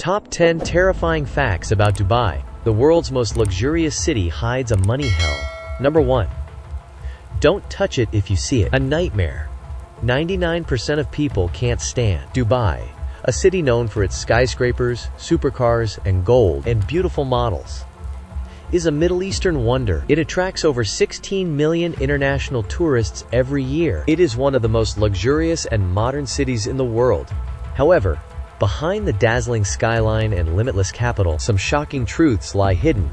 Top 10 terrifying facts about Dubai. The world's most luxurious city hides a money hell. Number 1. Don't touch it if you see it. A nightmare. 99% of people can't stand Dubai, a city known for its skyscrapers, supercars, and gold and beautiful models, is a Middle Eastern wonder. It attracts over 16 million international tourists every year. It is one of the most luxurious and modern cities in the world. However, behind the dazzling skyline and limitless capital, some shocking truths lie hidden.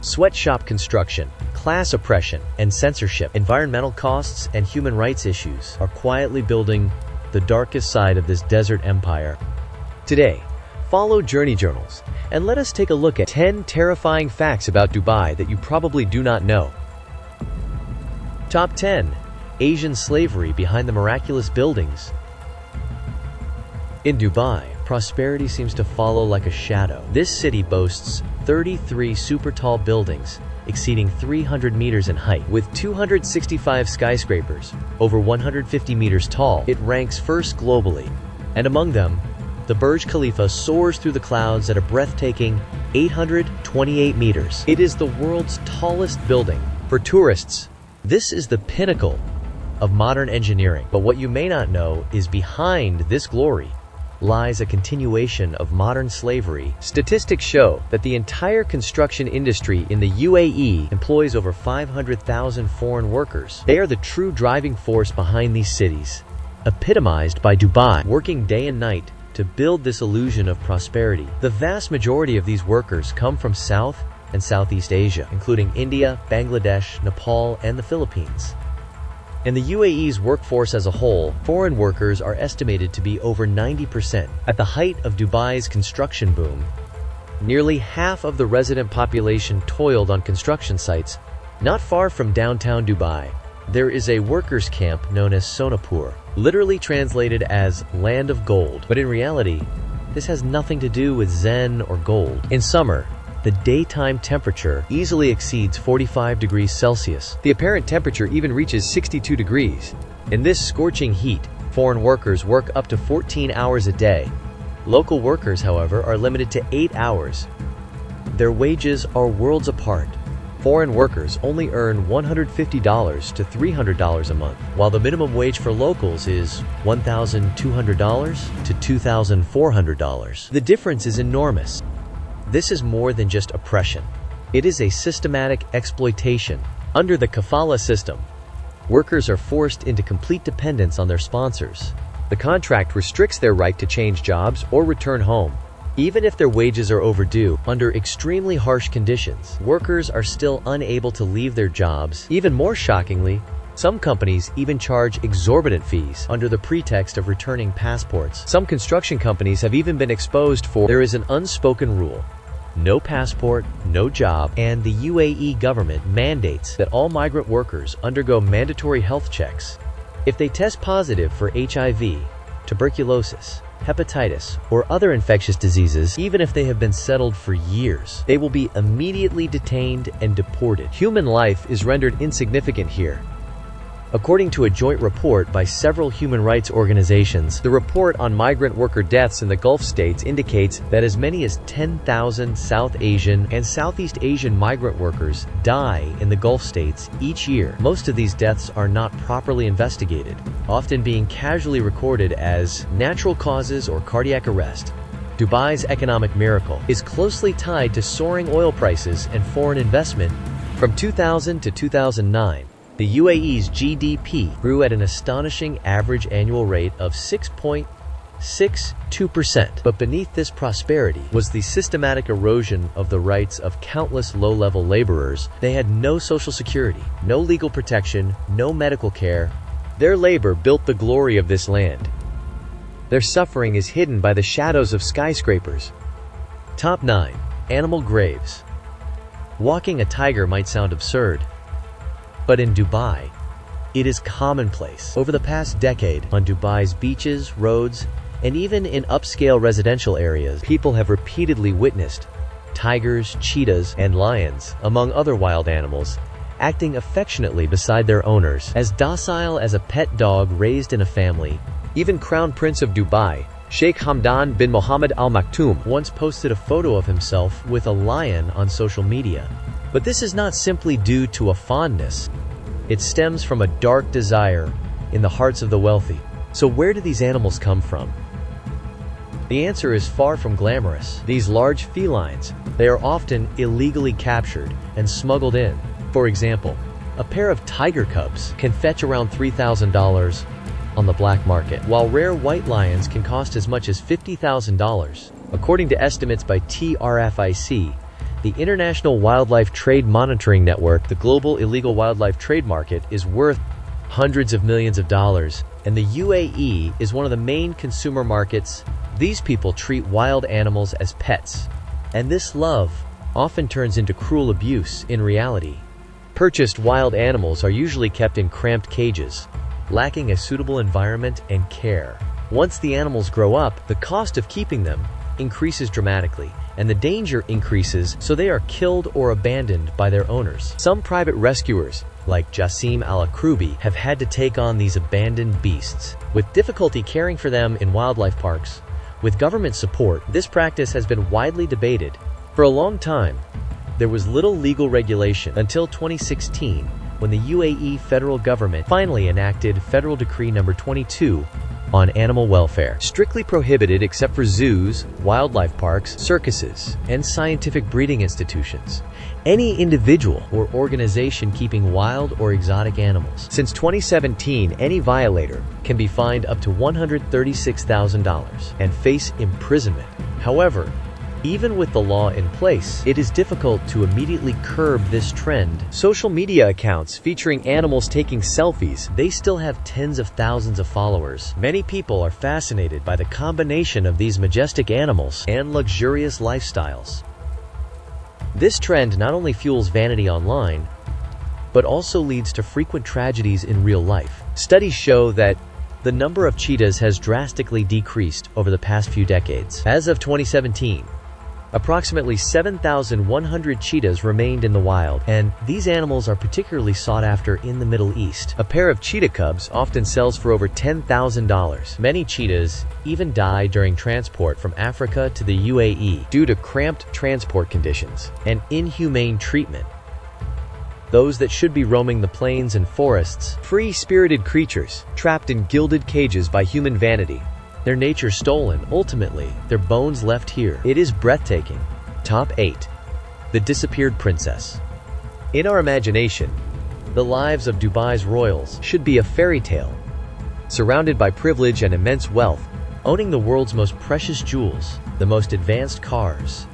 Sweatshop construction, class oppression, and censorship, environmental costs, and human rights issues are quietly building the darkest side of this desert empire. Today, follow Journey Journals and let us take a look at 10 terrifying facts about Dubai that you probably do not know. Top 10. Asian slavery behind the miraculous buildings. In Dubai, prosperity seems to follow like a shadow. This city boasts 33 super tall buildings exceeding 300 meters in height. With 265 skyscrapers, over 150 meters tall, it ranks first globally. And among them, the Burj Khalifa soars through the clouds at a breathtaking 828 meters. It is the world's tallest building. For tourists, this is the pinnacle of modern engineering. But what you may not know is behind this glory lies a continuation of modern slavery. Statistics show that the entire construction industry in the UAE employs over 500,000 foreign workers. They are the true driving force behind these cities, epitomized by Dubai, working day and night to build this illusion of prosperity. The vast majority of these workers come from South and Southeast Asia, including India, Bangladesh, Nepal, and the Philippines. In the UAE's workforce as a whole, foreign workers are estimated to be over 90%. At the height of Dubai's construction boom, nearly half of the resident population toiled on construction sites. Not far from downtown Dubai, there is a workers' camp known as Sonapur, literally translated as land of gold. But in reality, this has nothing to do with Zen or gold. In summer, the daytime temperature easily exceeds 45 degrees Celsius. The apparent temperature even reaches 62 degrees. In this scorching heat, foreign workers work up to 14 hours a day. Local workers, however, are limited to 8 hours. Their wages are worlds apart. Foreign workers only earn $150 to $300 a month, while the minimum wage for locals is $1,200 to $2,400. The difference is enormous. This is more than just oppression. It is a systematic exploitation. Under the kafala system, workers are forced into complete dependence on their sponsors. The contract restricts their right to change jobs or return home. Even if their wages are overdue, under extremely harsh conditions, workers are still unable to leave their jobs. Even more shockingly, some companies even charge exorbitant fees under the pretext of returning passports. Some construction companies have even been exposed for there is an unspoken rule: no passport, no job, and the UAE government mandates that all migrant workers undergo mandatory health checks. If they test positive for HIV, tuberculosis, hepatitis, or other infectious diseases, even if they have been settled for years, they will be immediately detained and deported. Human life is rendered insignificant here. According to a joint report by several human rights organizations, the report on migrant worker deaths in the Gulf states indicates that as many as 10,000 South Asian and Southeast Asian migrant workers die in the Gulf states each year. Most of these deaths are not properly investigated, often being casually recorded as natural causes or cardiac arrest. Dubai's economic miracle is closely tied to soaring oil prices and foreign investment. From 2000 to 2009, the UAE's GDP grew at an astonishing average annual rate of 6.62%. But beneath this prosperity was the systematic erosion of the rights of countless low-level laborers. They had no social security, no legal protection, no medical care. Their labor built the glory of this land. Their suffering is hidden by the shadows of skyscrapers. Top 9. Animal graves. Walking a tiger might sound absurd, but in Dubai, it is commonplace. Over the past decade, on Dubai's beaches, roads, and even in upscale residential areas, people have repeatedly witnessed tigers, cheetahs, and lions, among other wild animals, acting affectionately beside their owners, as docile as a pet dog raised in a family. Even Crown Prince of Dubai, Sheikh Hamdan bin Mohammed Al Maktoum once posted a photo of himself with a lion on social media. But this is not simply due to a fondness. It stems from a dark desire in the hearts of the wealthy. So where do these animals come from? The answer is far from glamorous. These large felines, they are often illegally captured and smuggled in. For example, a pair of tiger cubs can fetch around $3,000 on the black market, while rare white lions can cost as much as $50,000. According to estimates by TRFIC, the International Wildlife Trade Monitoring Network, the global illegal wildlife trade market is worth hundreds of millions of dollars, and the UAE is one of the main consumer markets. These people treat wild animals as pets, and this love often turns into cruel abuse in reality. Purchased wild animals are usually kept in cramped cages, lacking a suitable environment and care. Once the animals grow up, the cost of keeping them increases dramatically, and the danger increases, so they are killed or abandoned by their owners. Some private rescuers, like Jassim Al-Akroubi, have had to take on these abandoned beasts, with difficulty caring for them in wildlife parks. With government support, this practice has been widely debated. For a long time, there was little legal regulation until 2016, when the UAE federal government finally enacted Federal Decree No. 22 on animal welfare. Strictly prohibited except for zoos, wildlife parks, circuses, and scientific breeding institutions. Any individual or organization keeping wild or exotic animals. Since 2017, any violator can be fined up to $136,000 and face imprisonment. However, even with the law in place, it is difficult to immediately curb this trend. Social media accounts featuring animals taking selfies, they still have tens of thousands of followers. Many people are fascinated by the combination of these majestic animals and luxurious lifestyles. This trend not only fuels vanity online, but also leads to frequent tragedies in real life. Studies show that the number of cheetahs has drastically decreased over the past few decades. As of 2017, approximately 7,100 cheetahs remained in the wild, and these animals are particularly sought after in the Middle East. A pair of cheetah cubs often sells for over $10,000. Many cheetahs even die during transport from Africa to the UAE due to cramped transport conditions and inhumane treatment. Those that should be roaming the plains and forests, free-spirited creatures, trapped in gilded cages by human vanity. Their nature stolen, ultimately, their bones left here. It is breathtaking. Top 8. The Disappeared Princess. In our imagination, the lives of Dubai's royals should be a fairy tale. Surrounded by privilege and immense wealth, owning the world's most precious jewels, the most advanced cars,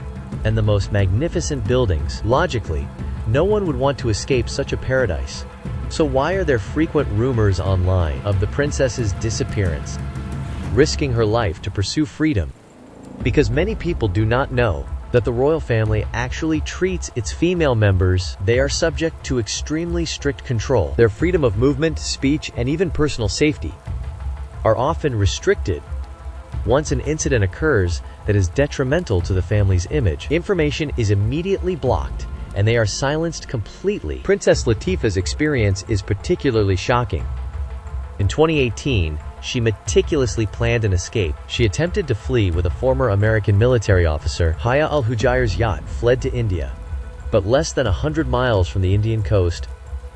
and the most magnificent buildings, logically, no one would want to escape such a paradise. So why are there frequent rumors online of the princess's disappearance, risking her life to pursue freedom? Because many people do not know that the royal family actually treats its female members. They are subject to extremely strict control. Their freedom of movement, speech, and even personal safety are often restricted. Once an incident occurs that is detrimental to the family's image, information is immediately blocked and they are silenced completely. Princess Latifah's experience is particularly shocking. In 2018, she meticulously planned an escape. She attempted to flee with a former American military officer. Haya al-Hujair's yacht fled to India, but less than 100 miles from the Indian coast,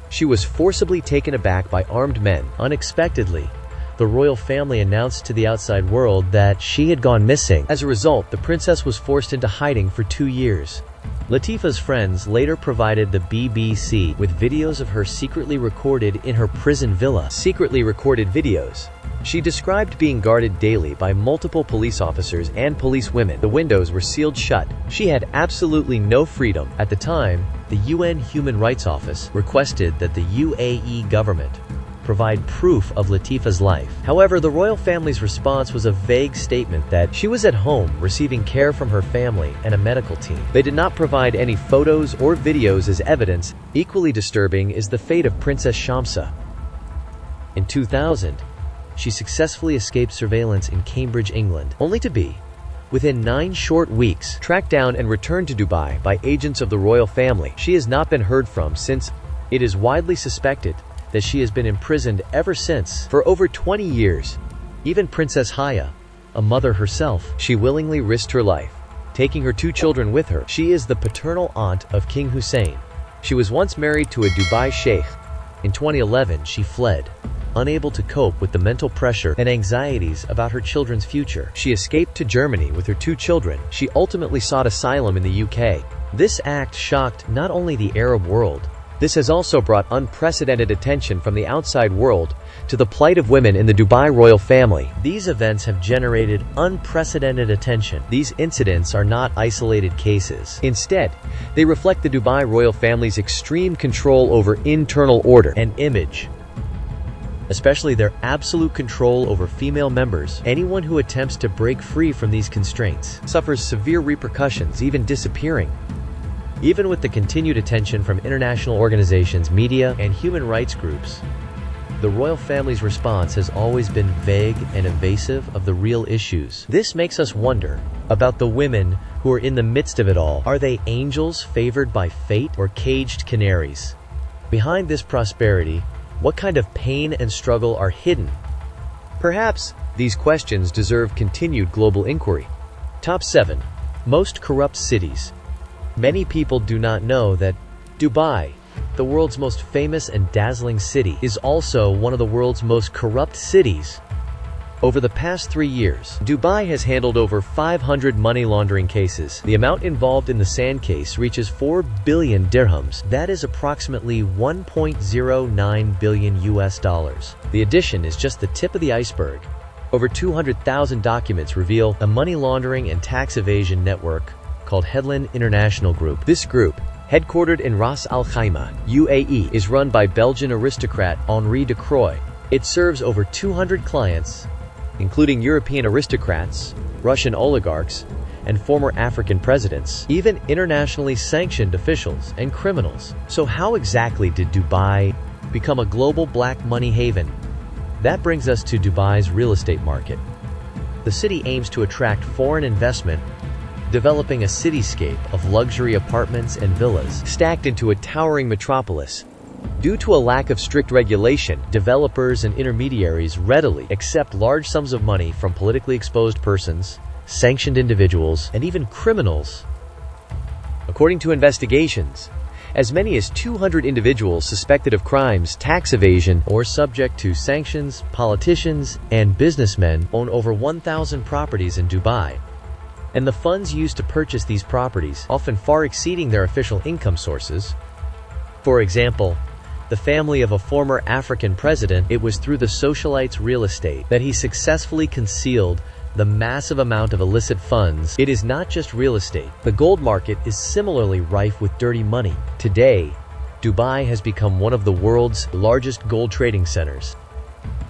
she was forcibly taken aback by armed men. Unexpectedly, the royal family announced to the outside world that she had gone missing. As a result, the princess was forced into hiding for 2 years. Latifah's friends later provided the BBC with videos of her secretly recorded in her prison villa. Secretly recorded videos. She described being guarded daily by multiple police officers and police women. The windows were sealed shut. She had absolutely no freedom. At the time, the UN Human Rights Office requested that the UAE government provide proof of Latifah's life. However, the royal family's response was a vague statement that she was at home receiving care from her family and a medical team. They did not provide any photos or videos as evidence. Equally disturbing is the fate of Princess Shamsa. In 2000, she successfully escaped surveillance in Cambridge, England, only to be, within 9 short weeks, tracked down and returned to Dubai by agents of the royal family. She has not been heard from since. It is widely suspected that she has been imprisoned ever since, for over 20 years. Even Princess Haya, a mother herself. She willingly risked her life, taking her 2 children with her. She is the paternal aunt of King Hussein. She was once married to a Dubai sheikh. In 2011, she fled, unable to cope with the mental pressure and anxieties about her children's future. She escaped to Germany with her 2 children. She ultimately sought asylum in the UK. This act shocked not only the Arab world, this has also brought unprecedented attention from the outside world to the plight of women in the Dubai royal family. These events have generated unprecedented attention. These incidents are not isolated cases. Instead, they reflect the Dubai royal family's extreme control over internal order and image, especially their absolute control over female members. Anyone who attempts to break free from these constraints suffers severe repercussions, even disappearing. Even with the continued attention from international organizations, media, and human rights groups, the royal family's response has always been vague and evasive of the real issues. This makes us wonder about the women who are in the midst of it all. Are they angels favored by fate or caged canaries? Behind this prosperity, what kind of pain and struggle are hidden? Perhaps these questions deserve continued global inquiry. Top 7. Most corrupt cities. Many people do not know that Dubai, the world's most famous and dazzling city, is also one of the world's most corrupt cities. Over the past 3 years, Dubai has handled over 500 money laundering cases. The amount involved in the sand case reaches 4 billion dirhams. That is approximately 1.09 billion US dollars. The addition is just the tip of the iceberg. Over 200,000 documents reveal a money laundering and tax evasion network called Headland International Group. This group, headquartered in Ras Al Khaimah, UAE, is run by Belgian aristocrat Henri de Croix. It serves over 200 clients, including European aristocrats, Russian oligarchs, and former African presidents, even internationally sanctioned officials and criminals. So how exactly did Dubai become a global black money haven? That brings us to Dubai's real estate market. The city aims to attract foreign investment, developing a cityscape of luxury apartments and villas stacked into a towering metropolis. Due to a lack of strict regulation, developers and intermediaries readily accept large sums of money from politically exposed persons, sanctioned individuals, and even criminals. According to investigations, as many as 200 individuals suspected of crimes, tax evasion, or subject to sanctions, politicians, and businessmen own over 1,000 properties in Dubai. And the funds used to purchase these properties often far exceeding their official income sources. For example, the family of a former African president, it was through the socialite's real estate that he successfully concealed the massive amount of illicit funds. It is not just real estate. The gold market is similarly rife with dirty money. Today, Dubai has become one of the world's largest gold trading centers.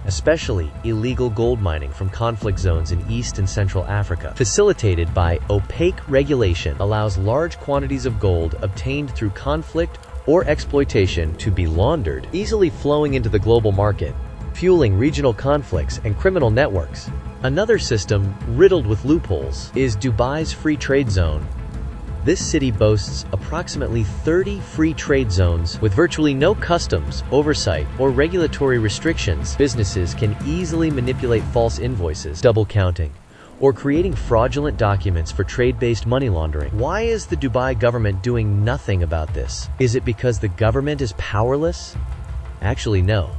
Especially illegal gold mining from conflict zones in East and Central Africa, facilitated by opaque regulation, allows large quantities of gold obtained through conflict or exploitation to be laundered, easily flowing into the global market, fueling regional conflicts and criminal networks. Another system riddled with loopholes is Dubai's free trade zone. This city boasts approximately 30 free trade zones with virtually no customs, oversight, or regulatory restrictions. Businesses can easily manipulate false invoices, double counting, or creating fraudulent documents for trade-based money laundering. Why is the Dubai government doing nothing about this? Is it because the government is powerless? Actually, no.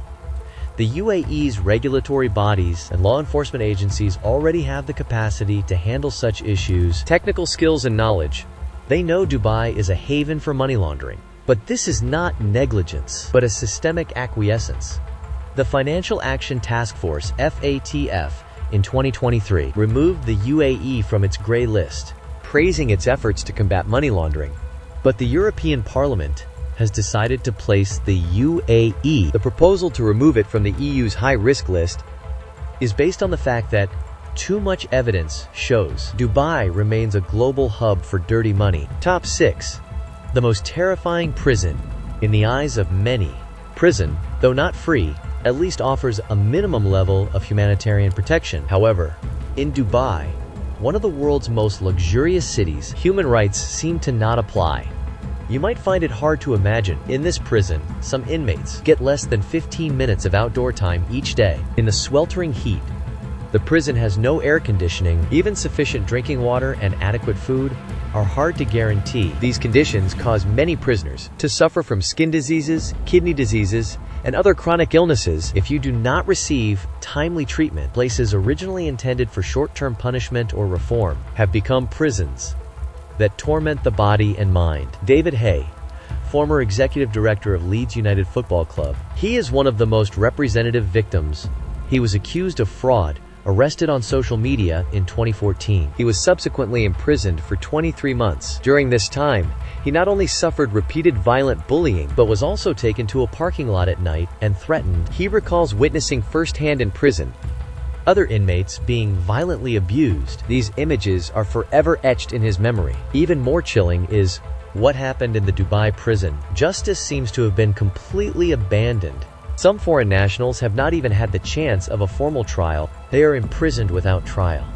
The UAE's regulatory bodies and law enforcement agencies already have the capacity to handle such issues, technical skills and knowledge. They know Dubai is a haven for money laundering. But this is not negligence, but a systemic acquiescence. The Financial Action Task Force, FATF, in 2023, removed the UAE from its gray list, praising its efforts to combat money laundering. But the European Parliament has decided to place the UAE. The proposal to remove it from the EU's high-risk list is based on the fact that too much evidence shows Dubai remains a global hub for dirty money. Top 6. The most terrifying prison in the eyes of many. Prison, though not free, at least offers a minimum level of humanitarian protection. However, in Dubai, one of the world's most luxurious cities, human rights seem to not apply. You might find it hard to imagine. In this prison, some inmates get less than 15 minutes of outdoor time each day. In the sweltering heat, The prison has no air conditioning, even sufficient drinking water and adequate food are hard to guarantee. These conditions cause many prisoners to suffer from skin diseases, kidney diseases, and other chronic illnesses if you do not receive timely treatment. Places originally intended for short-term punishment or reform have become prisons that torment the body and mind. David Hay, former executive director of Leeds United Football Club. He is one of the most representative victims. He was accused of fraud, arrested on social media in 2014. He was subsequently imprisoned for 23 months. During this time, he not only suffered repeated violent bullying, but was also taken to a parking lot at night and threatened. He recalls witnessing firsthand in prison other inmates being violently abused. These images are forever etched in his memory. Even more chilling is what happened in the Dubai prison. Justice seems to have been completely abandoned. Some foreign nationals have not even had the chance of a formal trial. They are imprisoned without trial.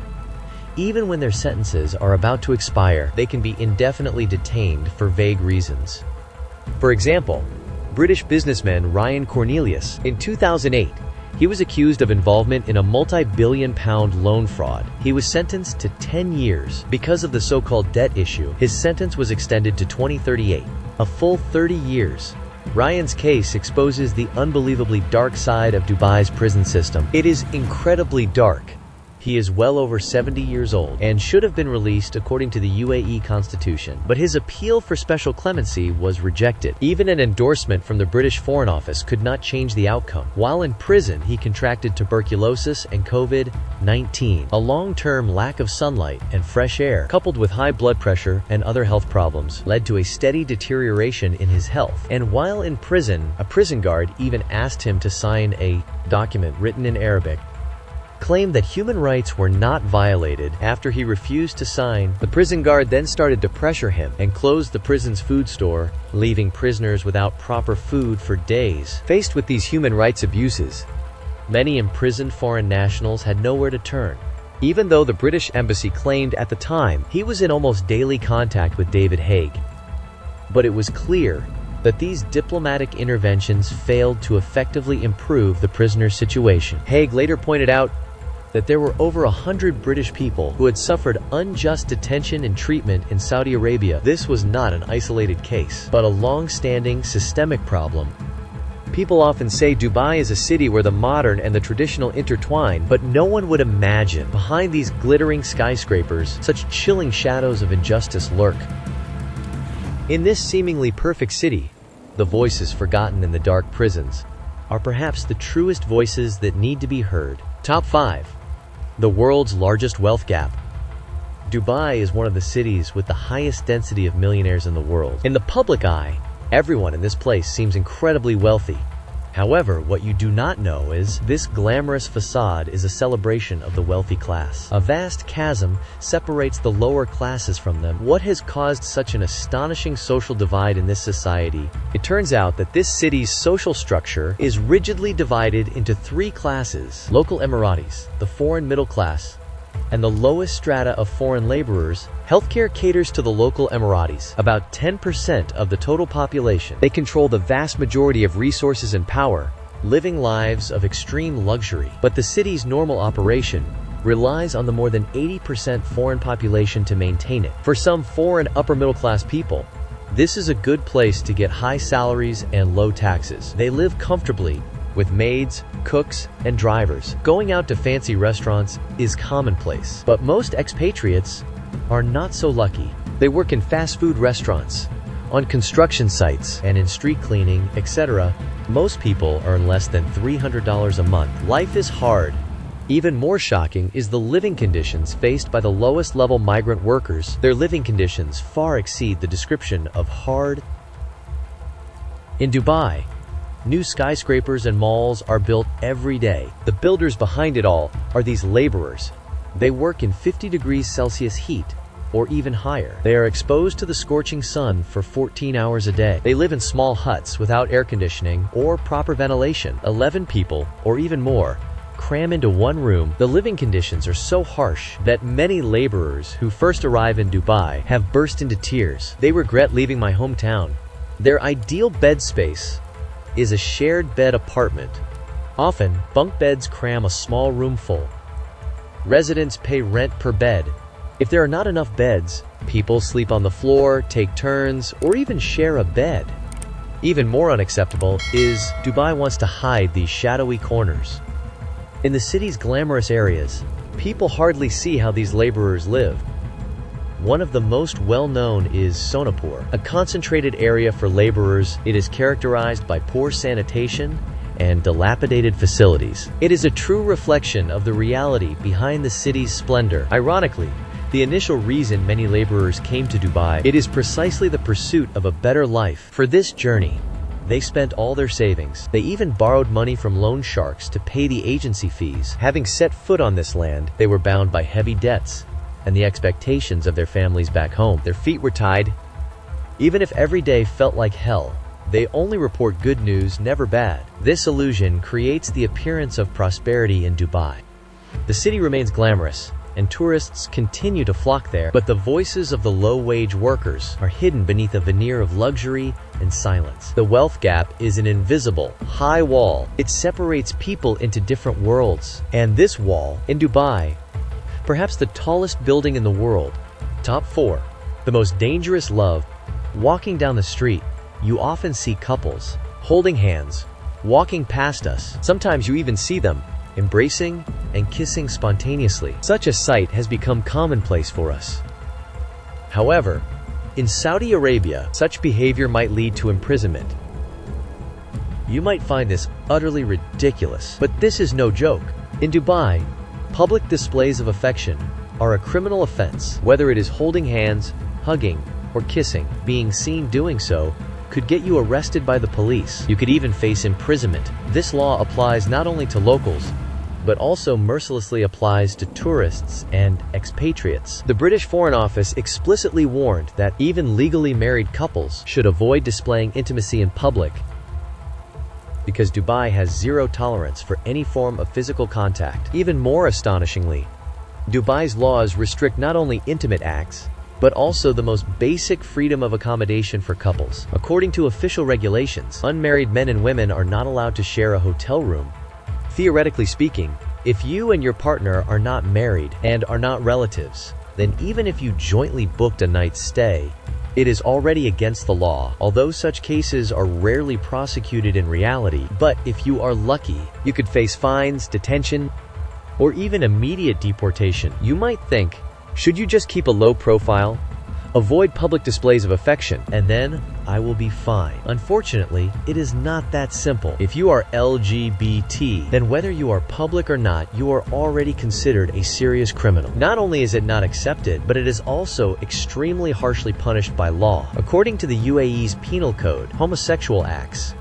Even when their sentences are about to expire, they can be indefinitely detained for vague reasons. For example, British businessman Ryan Cornelius, in 2008, he was accused of involvement in a multi-billion-pound loan fraud. He was sentenced to 10 years. Because of the so-called debt issue, his sentence was extended to 2038, a full 30 years. Ryan's case exposes the unbelievably dark side of Dubai's prison system. It is incredibly dark. He is well over 70 years old and should have been released according to the UAE constitution, but his appeal for special clemency was rejected. Even an endorsement from the British Foreign Office could not change the outcome. While in prison, he contracted tuberculosis and COVID-19. A long-term lack of sunlight and fresh air, coupled with high blood pressure and other health problems, led to a steady deterioration in his health. And while in prison, a prison guard even asked him to sign a document written in Arabic, claimed that human rights were not violated. After he refused to sign, the prison guard then started to pressure him and closed the prison's food store, leaving prisoners without proper food for days. Faced with these human rights abuses, many imprisoned foreign nationals had nowhere to turn. Even though the British embassy claimed at the time he was in almost daily contact with David Haig. But it was clear that these diplomatic interventions failed to effectively improve the prisoner's situation. Haig later pointed out that there were over 100 British people who had suffered unjust detention and treatment in Saudi Arabia. This was not an isolated case, but a long-standing systemic problem. People often say Dubai is a city where the modern and the traditional intertwine, but no one would imagine behind these glittering skyscrapers, such chilling shadows of injustice lurk. In this seemingly perfect city, the voices forgotten in the dark prisons are perhaps the truest voices that need to be heard. Top 5. The world's largest wealth gap. Dubai is one of the cities with the highest density of millionaires in the world. In the public eye, everyone in this place seems incredibly wealthy. However, what you do not know is this glamorous facade is a celebration of the wealthy class. A vast chasm separates the lower classes from them. What has caused such an astonishing social divide in this society? It turns out that this city's social structure is rigidly divided into 3 classes: local Emiratis, the foreign middle class, and the lowest strata of foreign laborers. Healthcare caters to the local Emiratis, about 10% of the total population. They control the vast majority of resources and power, living lives of extreme luxury. But the city's normal operation relies on the more than 80% foreign population to maintain it. For some foreign upper-middle-class people, this is a good place to get high salaries and low taxes. They live comfortably, with maids, cooks, and drivers. Going out to fancy restaurants is commonplace. But most expatriates are not so lucky. They work in fast food restaurants, on construction sites, and in street cleaning, etc. Most people earn less than $300 a month. Life is hard. Even more shocking is the living conditions faced by the lowest level migrant workers. Their living conditions far exceed the description of hard. In Dubai, new skyscrapers and malls are built every day. The builders behind it all are these laborers. They work in 50 degrees Celsius heat, or even higher. They are exposed to the scorching sun for 14 hours a day. They live in small huts without air conditioning or proper ventilation. 11 people, or even more, cram into one room. The living conditions are so harsh that many laborers who first arrive in Dubai have burst into tears. They regret leaving my hometown. Their ideal bed space is a shared bed apartment. Often, bunk beds cram a small room full. Residents pay rent per bed. If there are not enough beds, people sleep on the floor, take turns, or even share a bed. Even more unacceptable is Dubai wants to hide these shadowy corners. In the city's glamorous areas, people hardly see how these laborers live. One of the most well-known is Sonapur, a concentrated area for laborers. It is characterized by poor sanitation and dilapidated facilities. It is a true reflection of the reality behind the city's splendor. Ironically, the initial reason many laborers came to Dubai, it is precisely the pursuit of a better life. For this journey, they spent all their savings. They even borrowed money from loan sharks to pay the agency fees. Having set foot on this land, they were bound by heavy debts and the expectations of their families back home. Their feet were tied. Even if every day felt like hell, they only report good news, never bad. This illusion creates the appearance of prosperity in Dubai. The city remains glamorous, and tourists continue to flock there, but the voices of the low-wage workers are hidden beneath a veneer of luxury and silence. The wealth gap is an invisible, high wall. It separates people into different worlds. And this wall, in Dubai, perhaps the tallest building in the world, top 4, the most dangerous love. Walking down the street, you often see couples holding hands, walking past us. Sometimes you even see them embracing and kissing spontaneously. Such a sight has become commonplace for us. However, in Saudi Arabia, such behavior might lead to imprisonment. You might find this utterly ridiculous, but this is no joke. In Dubai, public displays of affection are a criminal offense. Whether it is holding hands, hugging, or kissing, being seen doing so could get you arrested by the police. You could even face imprisonment. This law applies not only to locals, but also mercilessly applies to tourists and expatriates. The British Foreign Office explicitly warned that even legally married couples should avoid displaying intimacy in public because Dubai has zero tolerance for any form of physical contact. Even more astonishingly, Dubai's laws restrict not only intimate acts, but also the most basic freedom of accommodation for couples. According to official regulations, unmarried men and women are not allowed to share a hotel room. Theoretically speaking, if you and your partner are not married and are not relatives, then even if you jointly booked a night's stay, it is already against the law. Although such cases are rarely prosecuted in reality, but if you are lucky, you could face fines, detention, or even immediate deportation. You might think, should you just keep a low profile? Avoid public displays of affection, and then I will be fine. Unfortunately, it is not that simple. If you are LGBT, then whether you are public or not, you are already considered a serious criminal. Not only is it not accepted, but it is also extremely harshly punished by law. According to the UAE's penal code, homosexual acts,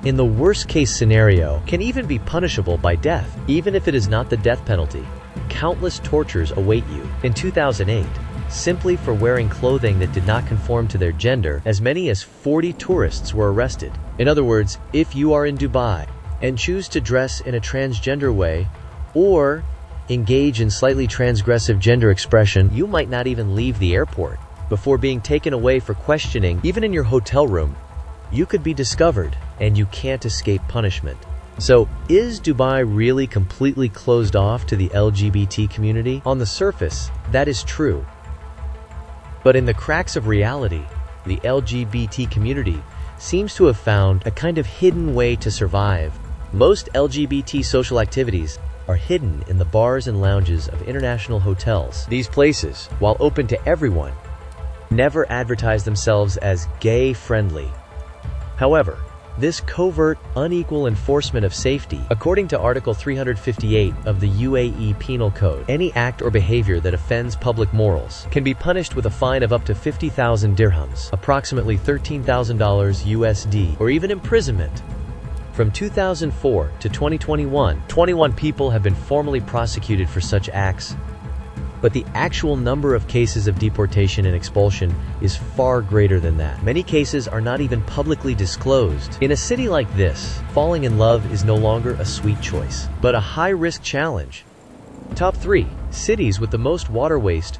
in the worst case scenario, can even be punishable by death. Even if it is not the death penalty, countless tortures await you. In 2008, simply for wearing clothing that did not conform to their gender, as many as 40 tourists were arrested. In other words, if you are in Dubai and choose to dress in a transgender way or engage in slightly transgressive gender expression, you might not even leave the airport before being taken away for questioning. Even in your hotel room, you could be discovered and you can't escape punishment. So, is Dubai really completely closed off to the LGBT community? On the surface, that is true. But in the cracks of reality, the LGBT community seems to have found a kind of hidden way to survive. Most LGBT social activities are hidden in the bars and lounges of international hotels. These places, while open to everyone, never advertise themselves as gay-friendly. However, this covert, unequal enforcement of safety, according to Article 358 of the UAE Penal Code, any act or behavior that offends public morals can be punished with a fine of up to 50,000 dirhams, approximately $13,000 USD, or even imprisonment. From 2004 to 2021, 21 people have been formally prosecuted for such acts, but the actual number of cases of deportation and expulsion is far greater than that. Many cases are not even publicly disclosed. In a city like this, falling in love is no longer a sweet choice, but a high-risk challenge. Top 3 cities with the most water waste.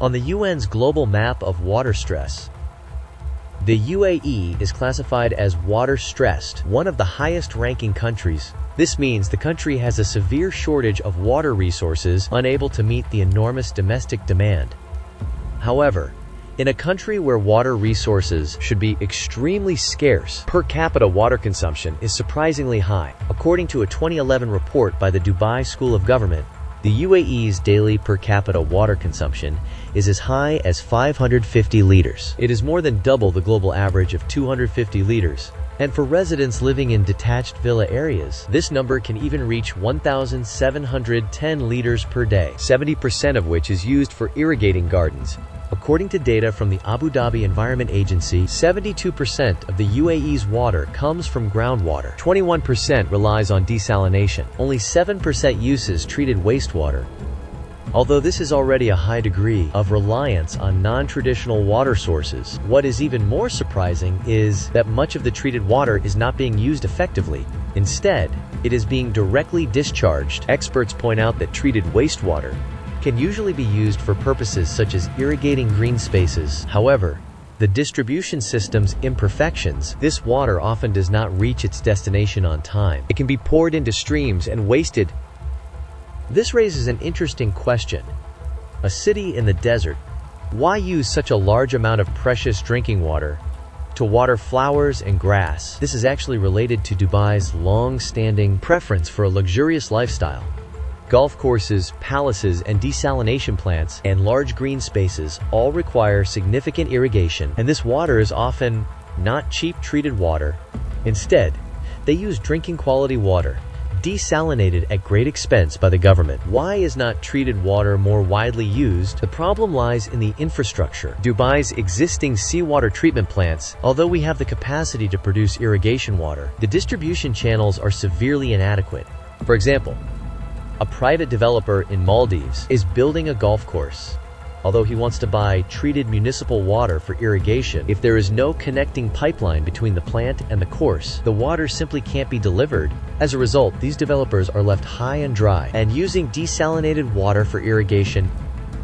On the UN's global map of water stress, The UAE is classified as water-stressed, one of the highest-ranking countries. This means the country has a severe shortage of water resources, unable to meet the enormous domestic demand. However, in a country where water resources should be extremely scarce, per capita water consumption is surprisingly high. According to a 2011 report by the Dubai School of Government, the UAE's daily per capita water consumption is as high as 550 liters. It is more than double the global average of 250 liters. And for residents living in detached villa areas, this number can even reach 1,710 liters per day, 70% of which is used for irrigating gardens. According to data from the Abu Dhabi Environment Agency, 72% of the UAE's water comes from groundwater. 21% relies on desalination. Only 7% uses treated wastewater. Although this is already a high degree of reliance on non-traditional water sources, what is even more surprising is that much of the treated water is not being used effectively. Instead, it is being directly discharged. Experts point out that treated wastewater can usually be used for purposes such as irrigating green spaces. However, the distribution system's imperfections, this water often does not reach its destination on time. It can be poured into streams and wasted. This raises an interesting question. A city in the desert, why use such a large amount of precious drinking water to water flowers and grass? This is actually related to Dubai's long-standing preference for a luxurious lifestyle. Golf courses, palaces, and desalination plants, and large green spaces all require significant irrigation, and this water is often not cheap treated water. Instead, they use drinking quality water, desalinated at great expense by the government. Why is not treated water more widely used? The problem lies in the infrastructure. Dubai's existing seawater treatment plants, although we have the capacity to produce irrigation water, the distribution channels are severely inadequate. For example, a private developer in Maldives is building a golf course. Although he wants to buy treated municipal water for irrigation, if there is no connecting pipeline between the plant and the course, the water simply can't be delivered. As a result, these developers are left high and dry, and using desalinated water for irrigation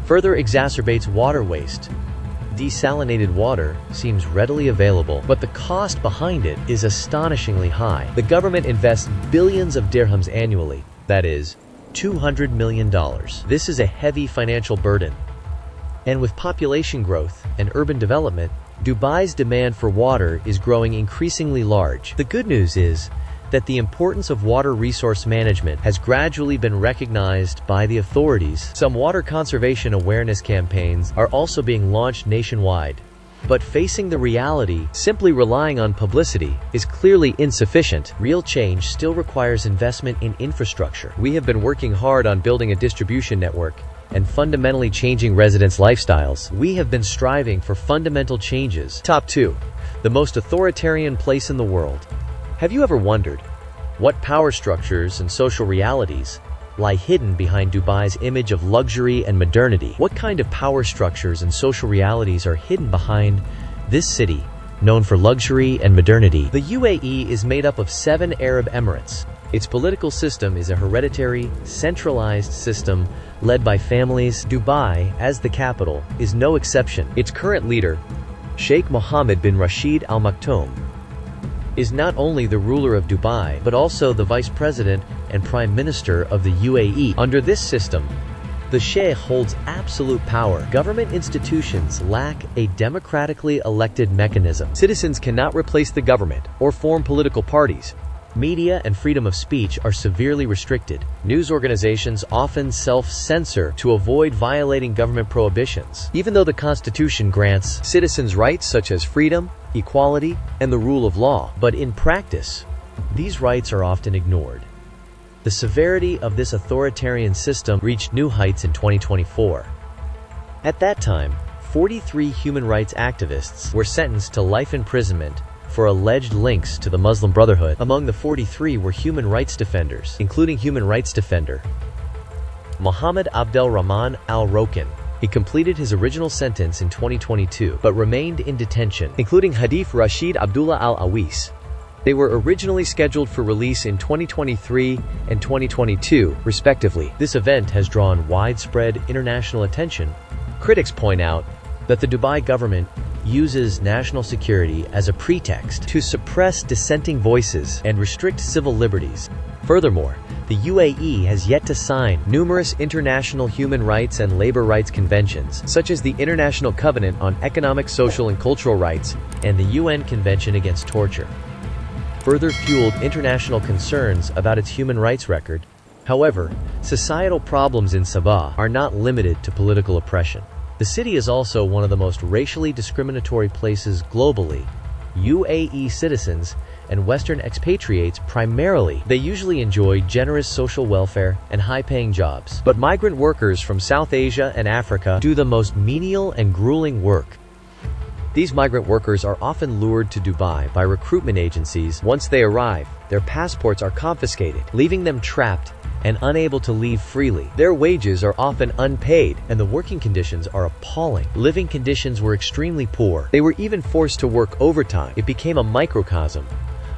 further exacerbates water waste. Desalinated water seems readily available, but the cost behind it is astonishingly high. The government invests billions of dirhams annually, that is, $200 million. This is a heavy financial burden. And with population growth and urban development, Dubai's demand for water is growing increasingly large. The good news is that the importance of water resource management has gradually been recognized by the authorities. Some water conservation awareness campaigns are also being launched nationwide. But facing the reality, simply relying on publicity is clearly insufficient. Real change still requires investment in infrastructure. We have been working hard on building a distribution network and fundamentally changing residents' lifestyles. We have been striving for fundamental changes. Top 2. The most authoritarian place in the world. Have you ever wondered what power structures and social realities lie hidden behind Dubai's image of luxury and modernity? What kind of power structures and social realities are hidden behind this city, known for luxury and modernity? The UAE is made up of 7 Arab emirates. Its political system is a hereditary, centralized system led by families. Dubai, as the capital, is no exception. Its current leader, Sheikh Mohammed bin Rashid Al Maktoum, is not only the ruler of Dubai, but also the vice president and prime minister of the UAE. Under this system, the Sheikh holds absolute power. Government institutions lack a democratically elected mechanism. Citizens cannot replace the government or form political parties. Media and freedom of speech are severely restricted. News organizations often self-censor to avoid violating government prohibitions. Even though the Constitution grants citizens rights such as freedom, equality, and the rule of law, but in practice, these rights are often ignored. The severity of this authoritarian system reached new heights in 2024. At that time, 43 human rights activists were sentenced to life imprisonment for alleged links to the Muslim Brotherhood. Among the 43 were human rights defenders, including human rights defender Mohammed Abdel Rahman Al-Rokan. He completed his original sentence in 2022, but remained in detention, including Hadith Rashid Abdullah Al-Awis. They were originally scheduled for release in 2023 and 2022, respectively. This event has drawn widespread international attention. Critics point out that the Dubai government uses national security as a pretext to suppress dissenting voices and restrict civil liberties. Furthermore, the UAE has yet to sign numerous international human rights and labor rights conventions, such as the International Covenant on Economic, Social, and Cultural Rights and the UN Convention Against Torture, further fueled international concerns about its human rights record. However, societal problems in Sabah are not limited to political oppression. The city is also one of the most racially discriminatory places globally. UAE citizens and Western expatriates primarily, they usually enjoy generous social welfare and high-paying jobs. But migrant workers from South Asia and Africa do the most menial and grueling work. These migrant workers are often lured to Dubai by recruitment agencies. Once they arrive, their passports are confiscated, leaving them trapped and unable to leave freely. Their wages are often unpaid, and the working conditions are appalling. Living conditions were extremely poor. They were even forced to work overtime. It became a microcosm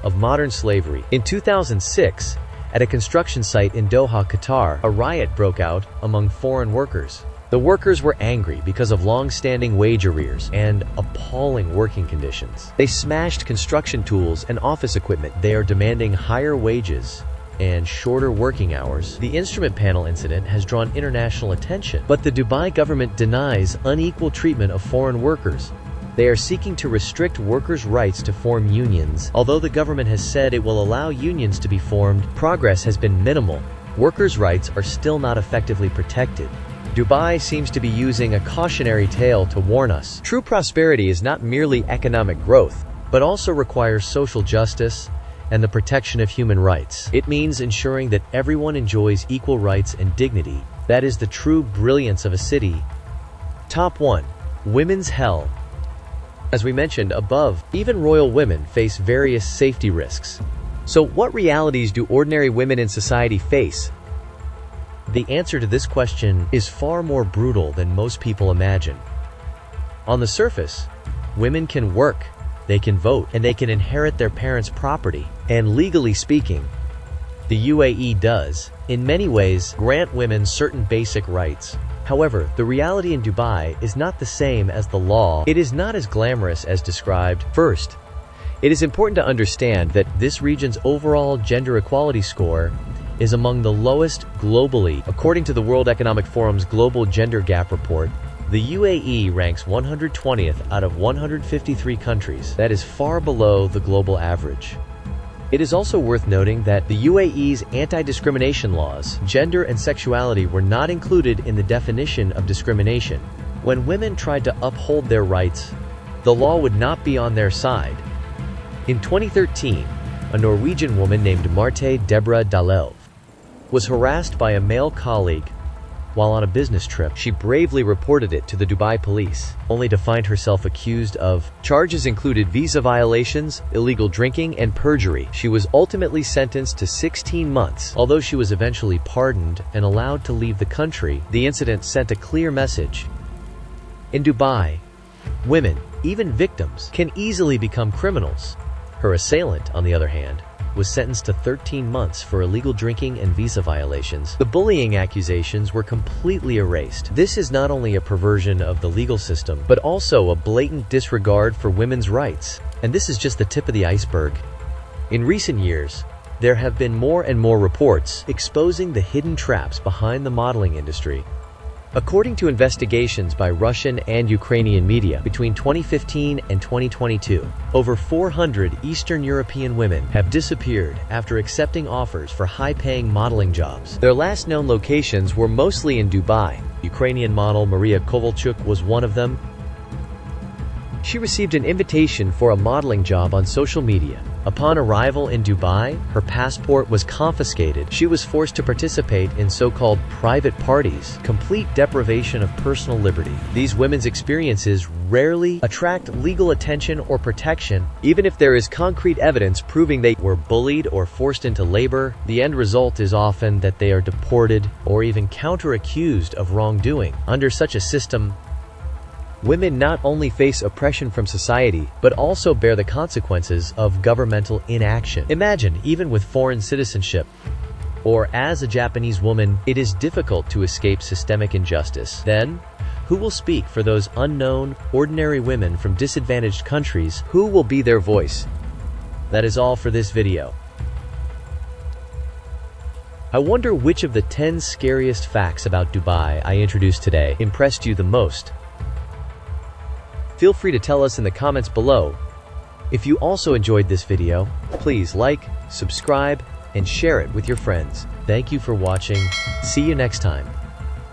of modern slavery. In 2006, at a construction site in Doha, Qatar, a riot broke out among foreign workers. The workers were angry because of long-standing wage arrears and appalling working conditions. They smashed construction tools and office equipment. They are demanding higher wages and shorter working hours. The instrument panel incident has drawn international attention, but the Dubai government denies unequal treatment of foreign workers. They are seeking to restrict workers' rights to form unions. Although the government has said it will allow unions to be formed, progress has been minimal. Workers' rights are still not effectively protected. Dubai seems to be using a cautionary tale to warn us. True prosperity is not merely economic growth, but also requires social justice and the protection of human rights. It means ensuring that everyone enjoys equal rights and dignity. That is the true brilliance of a city. Top 1. Women's hell. As we mentioned above, even royal women face various safety risks. So what realities do ordinary women in society face? The answer to this question is far more brutal than most people imagine. On the surface, women can work, they can vote, and they can inherit their parents' property. And legally speaking, the UAE does, in many ways, grant women certain basic rights. However, the reality in Dubai is not the same as the law. It is not as glamorous as described. First, it is important to understand that this region's overall gender equality score is among the lowest globally. According to the World Economic Forum's Global Gender Gap Report, the UAE ranks 120th out of 153 countries. That is far below the global average. It is also worth noting that the UAE's anti-discrimination laws, gender and sexuality were not included in the definition of discrimination. When women tried to uphold their rights, the law would not be on their side. In 2013, a Norwegian woman named Marte Deborah Dalelv was harassed by a male colleague while on a business trip. She bravely reported it to the Dubai police, only to find herself accused of charges included visa violations, illegal drinking, and perjury. She was ultimately sentenced to 16 months. Although she was eventually pardoned and allowed to leave the country, the incident sent a clear message. In Dubai, women, even victims, can easily become criminals. Her assailant, on the other hand, was sentenced to 13 months for illegal drinking and visa violations. The bullying accusations were completely erased. This is not only a perversion of the legal system, but also a blatant disregard for women's rights. And this is just the tip of the iceberg. In recent years, there have been more and more reports exposing the hidden traps behind the modeling industry. According to investigations by Russian and Ukrainian media, between 2015 and 2022, over 400 Eastern European women have disappeared after accepting offers for high-paying modeling jobs. Their last known locations were mostly in Dubai. Ukrainian model Maria Kovalchuk was one of them. She received an invitation for a modeling job on social media. Upon arrival in Dubai, her passport was confiscated. She was forced to participate in so-called private parties, complete deprivation of personal liberty. These women's experiences rarely attract legal attention or protection. Even if there is concrete evidence proving they were bullied or forced into labor, the end result is often that they are deported or even counter-accused of wrongdoing. Under such a system, women not only face oppression from society, but also bear the consequences of governmental inaction. Imagine, even with foreign citizenship, or as a Japanese woman, it is difficult to escape systemic injustice. Then, Who will speak for those unknown, ordinary women from disadvantaged countries? Who will be their voice? That is all for this video. I wonder which of the 10 scariest facts about Dubai I introduced today impressed you the most. Feel free to tell us in the comments below. If you also enjoyed this video, please like, subscribe, and share it with your friends. Thank you for watching. See you next time.